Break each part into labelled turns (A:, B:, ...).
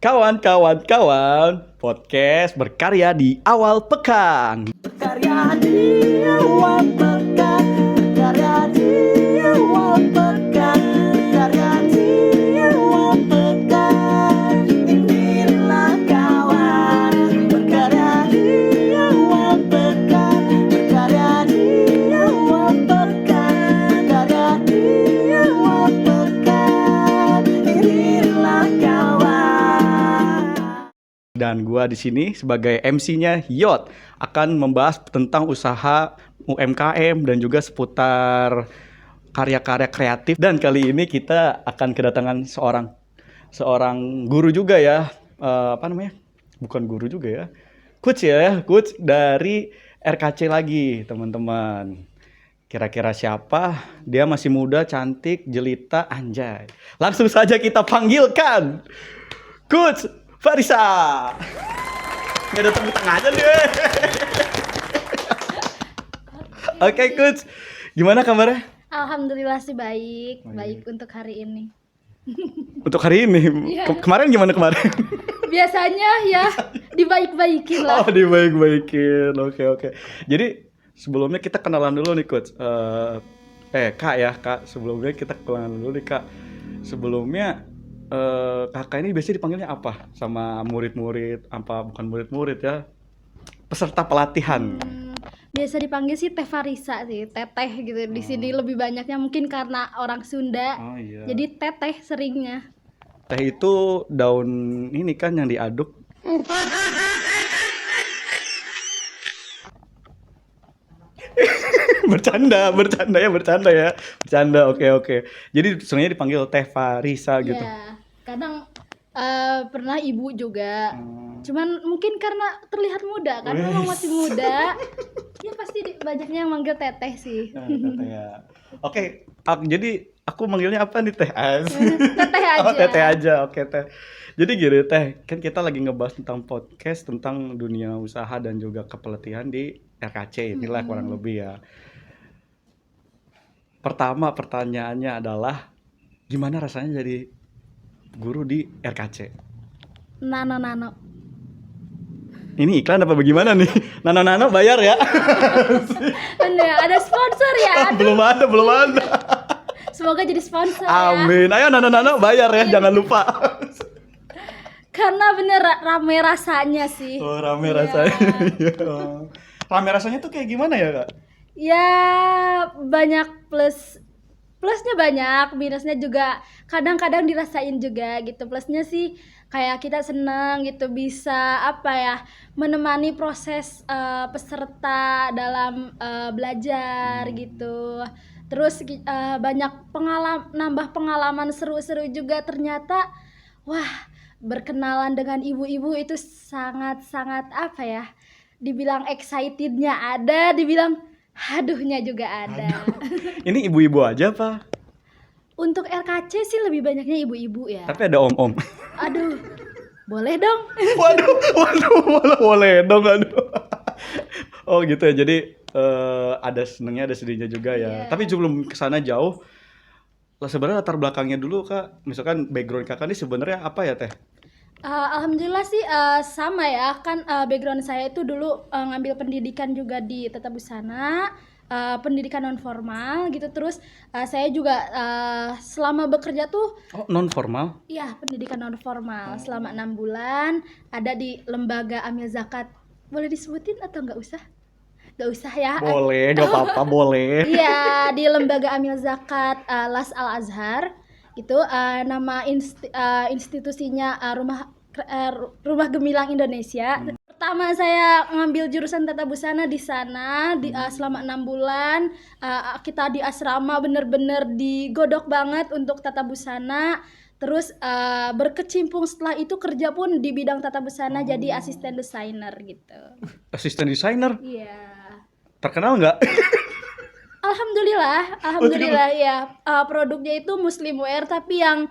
A: Kawan-kawan, podcast berkarya di awal pekan.
B: Berkarya di awal pekan, berkarya di awal pekan, berkarya di awal pekan. Inilah kawan, berkarya di awal pekan, berkarya di awal pekan, berkarya di awal pekan. Inilah kawan.
A: Dan gua di sini sebagai MC-nya Yot akan membahas tentang usaha UMKM dan juga seputar karya-karya kreatif. Dan kali ini kita akan kedatangan seorang guru juga ya. Apa namanya? Bukan guru juga ya. Coach dari RKC lagi, teman-teman. Kira-kira siapa? Dia masih muda, cantik, jelita, anjay. Langsung saja kita panggilkan Coach Farisa. Nggak ada tepuk tangan aja deh. Oke, Coach. Gimana kabarnya?
C: Alhamdulillah sih baik untuk hari ini.
A: Untuk hari ini?
C: Iya.
A: Kemarin gimana kemarin?
C: Biasanya ya dibaik-baikin lah.
A: Oh, dibaik-baikin. Oke. Jadi sebelumnya kita kenalan dulu nih, Coach. Kak. Sebelumnya kita kenalan dulu nih, Kak. Sebelumnya kakak ini biasanya dipanggilnya apa sama murid-murid, apa bukan murid-murid ya, peserta pelatihan?
C: Biasa dipanggil sih Teh Farisa sih, Teteh gitu. Di sini lebih banyaknya mungkin karena orang Sunda.
A: Oh iya.
C: Jadi Teteh seringnya.
A: Teh itu daun ini kan yang diaduk. Bercanda ya. Oke. Jadi sebenarnya dipanggil Teh Farisa gitu.
C: Ya, kadang pernah ibu juga. Cuman mungkin karena terlihat muda kan, memang masih muda. Ya pasti banyaknya yang manggil Teteh sih.
A: Teteh ya. Oke, jadi aku manggilnya apa nih, Teh?
C: Teteh aja.
A: Oh, Teteh aja. Oke, Teh. Jadi gini, Teh, kan kita lagi ngebahas tentang podcast tentang dunia usaha dan juga kepelatihan di RKC. Inilah kurang lebih ya. Pertama pertanyaannya adalah gimana rasanya jadi guru di RKC?
C: Nano.
A: Ini iklan apa bagaimana nih? Nano bayar ya?
C: Bener, ada sponsor ya.
A: belum ada.
C: Semoga jadi sponsor ya.
A: Amin. Ayo Nano bayar ya, jangan lupa.
C: Karena bener rame rasanya sih.
A: Oh, rame
C: Iya.
A: rasanya. Rame rasanya tuh kayak gimana ya, Kak?
C: Ya banyak plusnya banyak, minusnya juga kadang-kadang dirasain juga gitu. Plusnya sih kayak kita seneng gitu bisa menemani proses peserta dalam belajar gitu. Terus banyak nambah pengalaman seru-seru juga ternyata. Wah, berkenalan dengan ibu-ibu itu sangat-sangat dibilang excitednya ada, dibilang haduhnya juga ada.
A: Ini ibu-ibu aja, Pak?
C: Untuk RKC sih lebih banyaknya ibu-ibu ya.
A: Tapi ada om-om.
C: Aduh, boleh dong.
A: Waduh, boleh dong, aduh. Oh gitu ya, jadi ada senengnya, ada sedihnya juga ya.
C: Iya.
A: Tapi sebelum kesana jauh, sebenarnya latar belakangnya dulu, Kak. Misalkan background kakak ini sebenarnya apa ya, Teh?
C: Alhamdulillah sih sama ya kan, background saya itu dulu ngambil pendidikan juga di Tata Busana, pendidikan non formal gitu. Terus saya juga selama bekerja tuh
A: Oh, non formal?
C: ya pendidikan non formal selama 6 bulan ada di lembaga Amil Zakat. Boleh disebutin atau nggak usah? Nggak usah ya.
A: Boleh, nggak apa-apa, boleh.
C: Iya, di lembaga Amil Zakat Las Al Azhar itu nama institusinya Rumah Gemilang Indonesia. Pertama saya ngambil jurusan Tata Busana di sana selama 6 bulan. Kita di asrama bener-bener digodok banget untuk Tata Busana. Terus berkecimpung setelah itu kerja pun di bidang Tata Busana jadi asisten desainer gitu.
A: Asisten desainer?
C: Iya.
A: Terkenal nggak?
C: Alhamdulillah ya. Produknya itu muslim wear tapi yang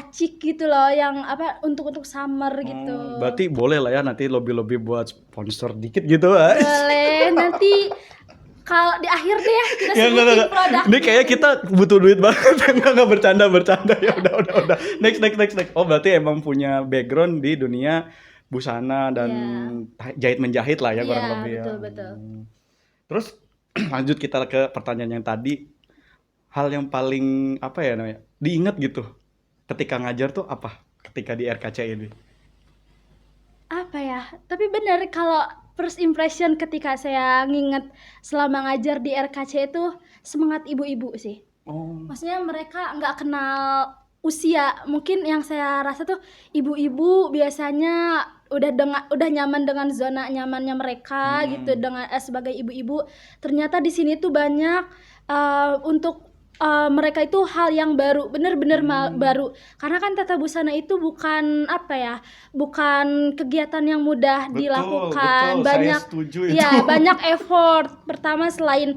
C: chic gitu loh, yang untuk summer gitu.
A: Berarti boleh lah ya nanti lobby buat sponsor dikit gitu, ah.
C: Boleh nanti Kalau di akhir deh ya kita
A: Ya,
C: sebutin
A: enggak.
C: produk.
A: Ini kayaknya kita butuh duit banget. Enggak bercanda. Ya udah. Next. Oh, berarti emang punya background di dunia busana dan jahit menjahit lah ya,
C: Iya,
A: kurang lebih ya.
C: betul.
A: Terus lanjut kita ke pertanyaan yang tadi. Hal yang paling apa ya namanya? Diingat gitu. Ketika ngajar tuh apa? Ketika di RKC ini.
C: Apa ya? Tapi benar kalau first impression ketika saya nginget selama ngajar di RKC itu semangat ibu-ibu sih.
A: Oh.
C: Maksudnya mereka nggak kenal usia. Mungkin yang saya rasa tuh ibu-ibu biasanya udah nyaman dengan zona nyamannya mereka gitu dengan sebagai ibu-ibu. Ternyata di sini tuh banyak untuk mereka itu hal yang baru, bener-bener baru. Karena kan tata busana itu bukan apa ya, bukan kegiatan yang mudah dilakukan.
A: Betul,
C: Banyak,
A: saya setuju itu.
C: ya banyak effort. Pertama selain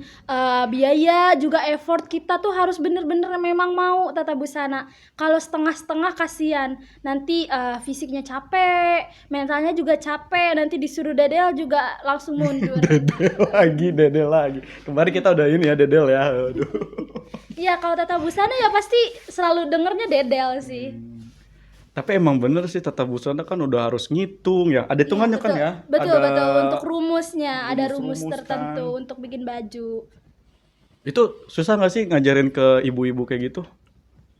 C: biaya juga effort kita tuh harus bener-bener memang mau tata busana. Kalau setengah-setengah kasihan, nanti fisiknya capek, mentalnya juga capek, nanti disuruh dedel juga langsung mundur.
A: Dedel lagi. Kemarin kita udah ini ya dedel ya. Aduh.
C: Iya, kalau tata busana ya pasti selalu dengernya dedel sih.
A: Tapi emang bener sih tata busana kan udah harus ngitung ya. Ada hitungannya kan ya?
C: Betul,
A: Ada
C: betul. Untuk rumusnya, ada rumus
A: rumus
C: tertentu
A: kan.
C: untuk bikin baju.
A: Itu susah nggak sih ngajarin ke ibu-ibu kayak gitu?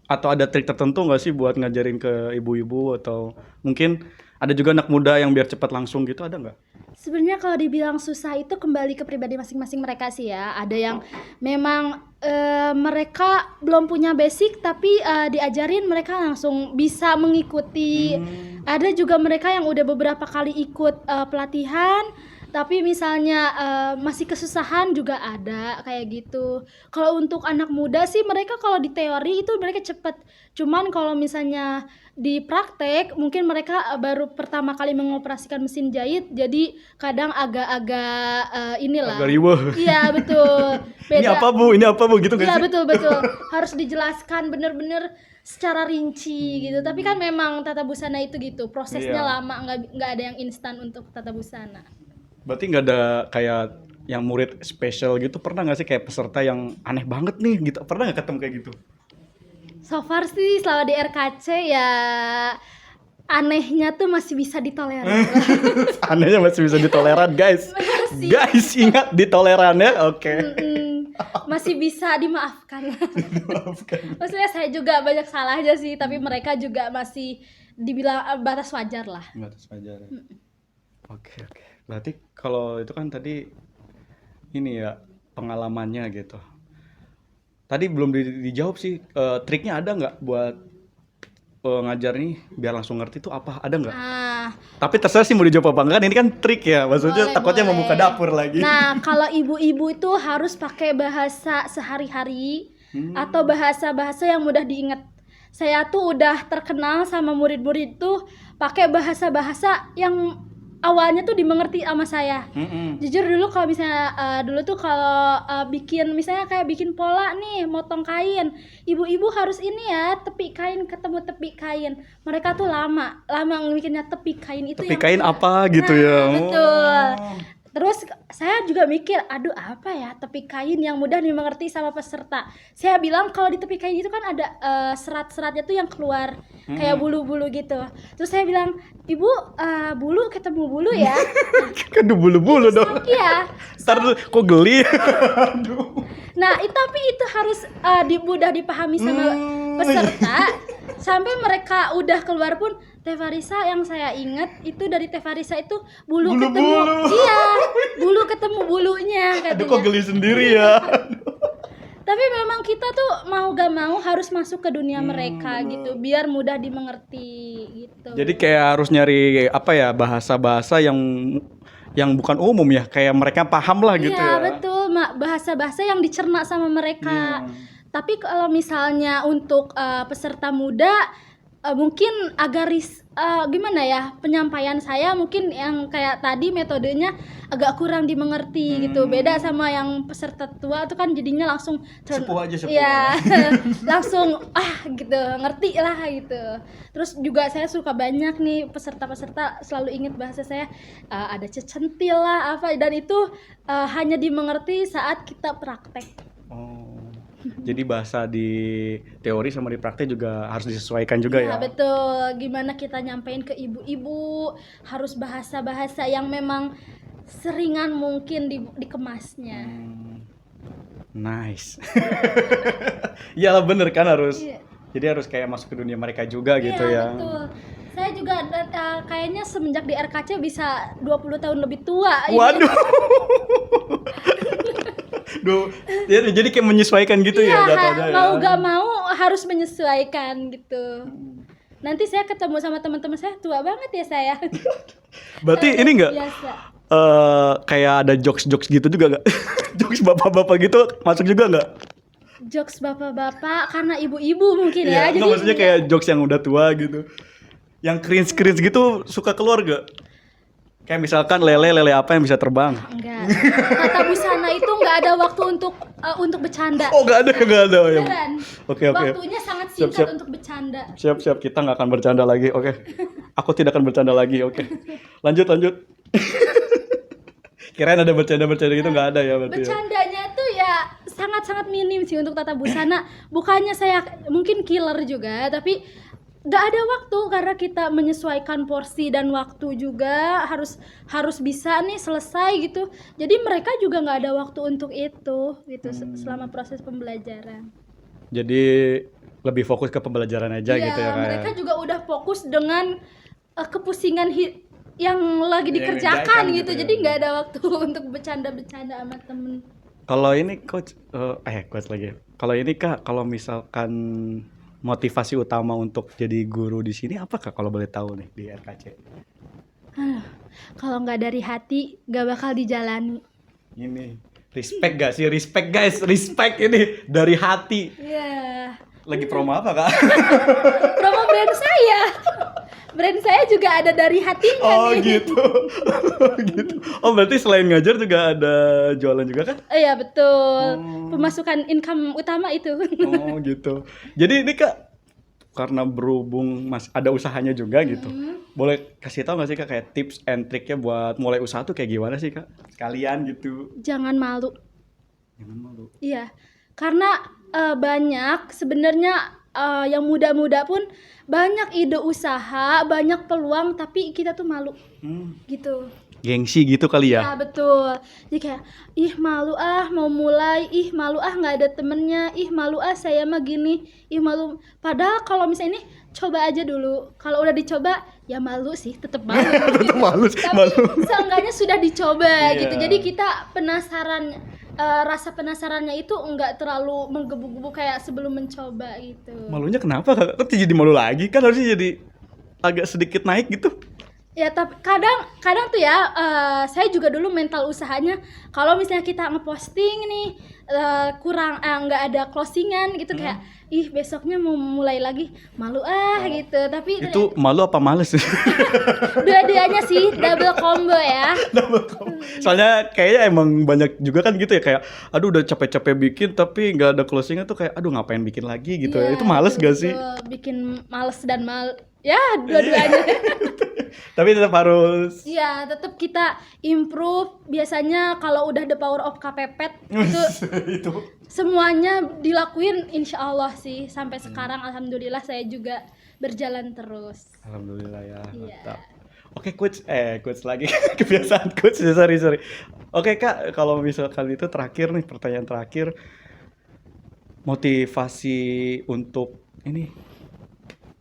A: Atau ada trik tertentu nggak sih buat ngajarin ke ibu-ibu? Atau mungkin ada juga anak muda yang biar cepat langsung gitu, ada nggak?
C: Sebenarnya kalau dibilang susah itu kembali ke pribadi masing-masing mereka sih ya. Ada yang memang mereka belum punya basic tapi diajarin mereka langsung bisa mengikuti. Ada juga mereka yang udah beberapa kali ikut pelatihan tapi misalnya masih kesusahan juga ada kayak gitu. Kalau untuk anak muda sih mereka kalau di teori itu mereka cepet. Cuman kalau misalnya di praktek mungkin mereka baru pertama kali mengoperasikan mesin jahit jadi kadang agak-agak inilah.
A: Agak riweh.
C: Iya betul.
A: Ini apa bu gitu nggak
C: Iya
A: sih?
C: betul. Harus dijelaskan bener-bener secara rinci gitu. Tapi kan memang tata busana itu gitu. Prosesnya
A: Iya.
C: lama, nggak ada yang instan untuk tata busana.
A: Berarti nggak ada kayak yang murid spesial gitu, pernah nggak sih kayak peserta yang aneh banget nih gitu? Pernah nggak ketemu kayak gitu?
C: So far sih selama di RKC ya anehnya tuh masih bisa ditoleran.
A: Anehnya masih bisa ditoleran guys.
C: Masih.
A: Guys ingat ditoleran ya, oke.
C: Masih bisa dimaafkan.
A: Maafkan.
C: Maksudnya saya juga banyak salahnya sih, tapi mereka juga masih dibilang batas wajar lah.
A: Batas wajar. Oke. Berarti kalau itu kan tadi ini ya pengalamannya gitu. Tadi belum dijawab sih, triknya ada nggak buat ngajar nih biar langsung ngerti tuh apa? Ada nggak? Tapi terserah sih mau dijawab apa enggak, ini kan trik ya, maksudnya
C: Boleh,
A: takutnya
C: boleh.
A: membuka dapur lagi.
C: Nah, kalau ibu-ibu itu harus pakai bahasa sehari-hari atau bahasa-bahasa yang mudah diingat. Saya tuh udah terkenal sama murid-murid tuh pakai bahasa-bahasa yang awalnya tuh dimengerti sama saya. Jujur dulu kalau misalnya dulu tuh kalau bikin misalnya kayak bikin pola nih, motong kain, ibu-ibu harus ini ya, tepi kain ketemu tepi kain. Mereka tuh lama bikinnya tepi kain itu
A: Tapi
C: yang
A: kain apa gitu ya?
C: betul. Terus saya juga mikir, aduh apa ya tepi kain yang mudah dimengerti sama peserta. Saya bilang kalau di tepi kain itu kan ada serat-seratnya tuh yang keluar kayak bulu-bulu gitu. Terus saya bilang, ibu bulu ketemu bulu ya.
A: Kan bulu-bulu dong.
C: Iya.
A: Ntar dulu, kok geli? Aduh.
C: Nah tapi itu harus mudah dipahami sama peserta. Sampai mereka udah keluar pun Teh Farisa yang saya ingat itu dari Teh Farisa itu bulu ketemu. Iya, bulu ketemu bulunya katanya.
A: Aduh kok geli sendiri ya.
C: Tapi memang kita tuh mau gak mau harus masuk ke dunia mereka gitu biar mudah dimengerti gitu.
A: Jadi kayak harus nyari apa ya, bahasa-bahasa yang bukan umum ya, kayak mereka paham lah gitu
C: Iya,
A: ya.
C: betul, bahasa-bahasa yang dicerna sama mereka. Tapi kalau misalnya untuk peserta muda mungkin agak gimana ya, penyampaian saya mungkin yang kayak tadi metodenya agak kurang dimengerti gitu. Beda sama yang peserta tua itu kan jadinya langsung
A: Sepuh aja, sepuh.
C: Iya, langsung gitu, ngerti lah gitu. Terus juga saya suka banyak nih peserta-peserta selalu ingat bahasa saya, ada cecentil lah apa, dan itu hanya dimengerti saat kita praktek.
A: Oh. Jadi bahasa di teori sama di praktek juga harus disesuaikan juga ya.
C: Iya, betul. Gimana kita nyampein ke ibu-ibu, harus bahasa-bahasa yang memang seringan mungkin dikemasnya.
A: Nice. Iyalah bener kan harus.
C: Iya.
A: Jadi harus kayak masuk ke dunia mereka juga gitu
C: Iya,
A: ya.
C: betul. Saya juga kayaknya semenjak di RKC bisa 20 tahun lebih tua.
A: Waduh. Duh, jadi kayak menyesuaikan gitu
C: Iya,
A: ya jatuhnya ya.
C: mau gak mau harus menyesuaikan gitu. Nanti saya ketemu sama teman-teman saya tua banget ya saya.
A: Berarti ini enggak
C: Biasa.
A: kayak ada jokes-jokes gitu juga enggak? Jokes bapak-bapak gitu masuk juga enggak?
C: Jokes bapak-bapak karena ibu-ibu mungkin
A: Iya,
C: ya.
A: enggak, maksudnya kayak jokes yang udah tua gitu. Yang cringe-cringe gitu suka keluar gak? Kayak misalkan lele apa yang bisa terbang?
C: Enggak. Tata busana itu enggak ada waktu untuk bercanda.
A: Oh, enggak ada ya.
C: Beneran.
A: Oke.
C: Waktunya sangat
A: Siap,
C: singkat
A: siap.
C: untuk bercanda.
A: Siap, kita nggak akan bercanda lagi. Oke. Aku tidak akan bercanda lagi. Oke. Lanjut. Kirain ada bercanda gitu, nggak ada ya berarti ya.
C: Bercandanya tuh ya sangat-sangat minim sih untuk tata busana. Bukannya saya mungkin killer juga, tapi nggak ada waktu karena kita menyesuaikan porsi dan waktu juga harus bisa nih selesai gitu. Jadi mereka juga nggak ada waktu untuk itu gitu selama proses pembelajaran.
A: Jadi lebih fokus ke pembelajaran aja
C: Iya,
A: gitu ya kayak.
C: mereka juga udah fokus dengan kepusingan yang lagi
A: Yang
C: dikerjakan
A: dikerjakan
C: gitu.
A: gitu ya.
C: Jadi nggak ada waktu untuk bercanda-bercanda sama temen.
A: Kalau ini coach lagi. Kalau ini Kak, kalau misalkan motivasi utama untuk jadi guru di sini apa Kak kalau boleh tahu nih di RKC?
C: Kalau nggak dari hati, nggak bakal dijalani.
A: Ini respect gak sih? Respect guys, respect ini dari hati.
C: Iya.
A: Lagi promo apa Kak?
C: Promo brand saya. Brand saya juga ada dari hatinya
A: Oh
C: nih.
A: gitu. Gitu. Oh berarti selain ngajar juga ada jualan juga kan?
C: Iya betul. Pemasukan income utama itu.
A: Oh gitu. Jadi ini Kak, karena berhubung ada usahanya juga gitu, boleh kasih tahu nggak sih Kak kayak tips and triknya buat mulai usaha tuh kayak gimana sih Kak? Sekalian gitu.
C: Jangan malu.
A: Jangan malu.
C: Iya. Karena banyak sebenarnya yang muda-muda pun banyak ide usaha, banyak peluang, tapi kita tuh malu gitu.
A: Gengsi gitu kali ya?
C: Ya betul. Jadi kayak ih malu mau mulai, ih malu nggak ada temennya, ih malu saya mah gini, ih malu. Padahal kalau misalnya ini coba aja dulu. Kalau udah dicoba ya malu sih, tetap malu.
A: Tetep malu,
C: Tapi
A: malu.
C: seenggaknya sudah dicoba
A: Iya.
C: gitu. Jadi kita penasaran, rasa penasarannya itu enggak terlalu menggebu-gebu kayak sebelum mencoba gitu.
A: Malunya kenapa Kak? Kok jadi malu lagi? Kan harusnya jadi agak sedikit naik gitu.
C: Ya tapi kadang tuh ya saya juga dulu mental usahanya kalau misalnya kita ngeposting nih kurang nggak ada closingan gitu kayak ih besoknya mau mulai lagi malu gitu. Tapi
A: Itu malu apa males?
C: dua-duanya sih double combo ya.
A: Soalnya kayaknya emang banyak juga kan gitu ya kayak aduh udah capek-capek bikin tapi nggak ada closingnya tuh kayak aduh ngapain bikin lagi gitu ya.
C: Iya,
A: Itu males gak sih?
C: betul. Bikin males dan ya dua-duanya.
A: Tapi tetap harus
C: Iya, tetap kita improve. Biasanya kalau udah the power of kepepet itu
A: itu.
C: semuanya dilakuin insya Allah sih. Sampai sekarang alhamdulillah saya juga berjalan terus.
A: Alhamdulillah ya,
C: Iya.
A: mantap. Oke, coach lagi kebiasaan coach, sorry. Oke Kak, kalau misalkan itu terakhir nih, pertanyaan terakhir, motivasi untuk ini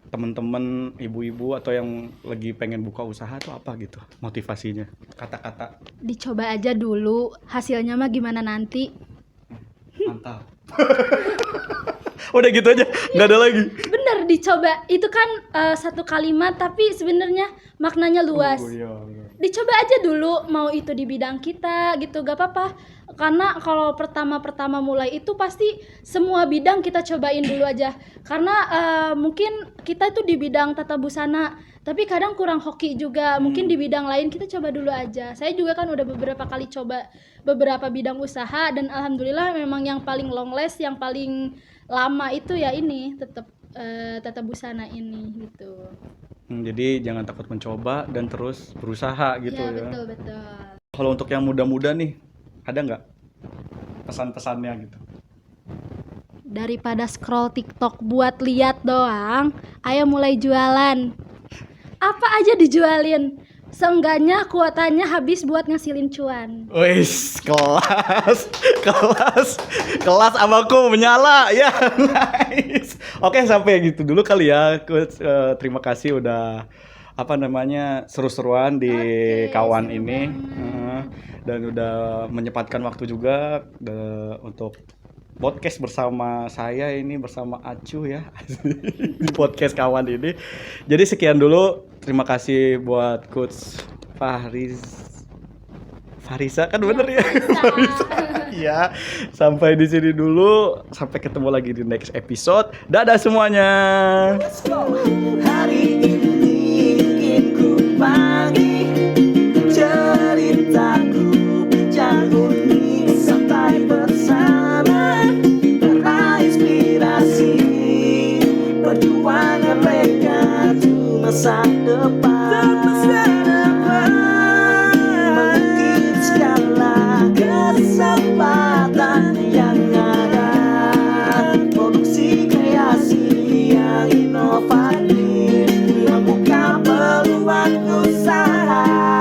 A: teman-teman ibu-ibu atau yang lagi pengen buka usaha tuh apa gitu motivasinya, kata-kata
C: Dicoba aja dulu, hasilnya mah gimana nanti.
A: mantap. Udah gitu aja, nggak ada lagi.
C: Bener, dicoba. Itu kan satu kalimat tapi sebenarnya maknanya luas.
A: Oh, iya, iya.
C: Dicoba aja dulu, mau itu di bidang kita gitu, gak apa-apa. Karena kalau pertama mulai itu pasti semua bidang kita cobain dulu aja. Karena mungkin kita itu di bidang tata busana, tapi kadang kurang hoki juga. Mungkin di bidang lain kita coba dulu aja. Saya juga kan udah beberapa kali coba beberapa bidang usaha, dan alhamdulillah memang yang paling long last, yang paling lama itu ya ini tetap tata busana ini gitu.
A: Jadi jangan takut mencoba dan terus berusaha gitu
C: Ya,
A: ya.
C: betul.
A: Kalau untuk yang muda-muda nih, ada nggak pesan-pesannya gitu?
C: Daripada scroll TikTok buat lihat doang, ayo mulai jualan. Apa aja dijualin. Seenggaknya kuotanya habis buat ngasilin cuan.
A: Wis, kelas abangku menyala ya. Nice. Oke, sampai gitu dulu kali ya. Terima kasih udah seru-seruan di
C: Oke,
A: kawan
C: seru
A: ini.
C: banget.
A: Dan udah menyempatkan waktu juga untuk podcast bersama saya ini, bersama Acu ya. Di podcast kawan ini. Jadi sekian dulu. Terima kasih buat Coach Farisa kan bener ya? Farisa. Iya. Sampai di sini dulu. Sampai ketemu lagi di next episode. Dadah semuanya.
B: Let's go. Hari ini ingin ku bagi ceritaku, bincang unik santai bersama, karena inspirasi perjuangan mereka untuk masa depan. Mengukir segala kesempatan yang ada, produksi kreasi yang inovatif, membuka peluang usaha.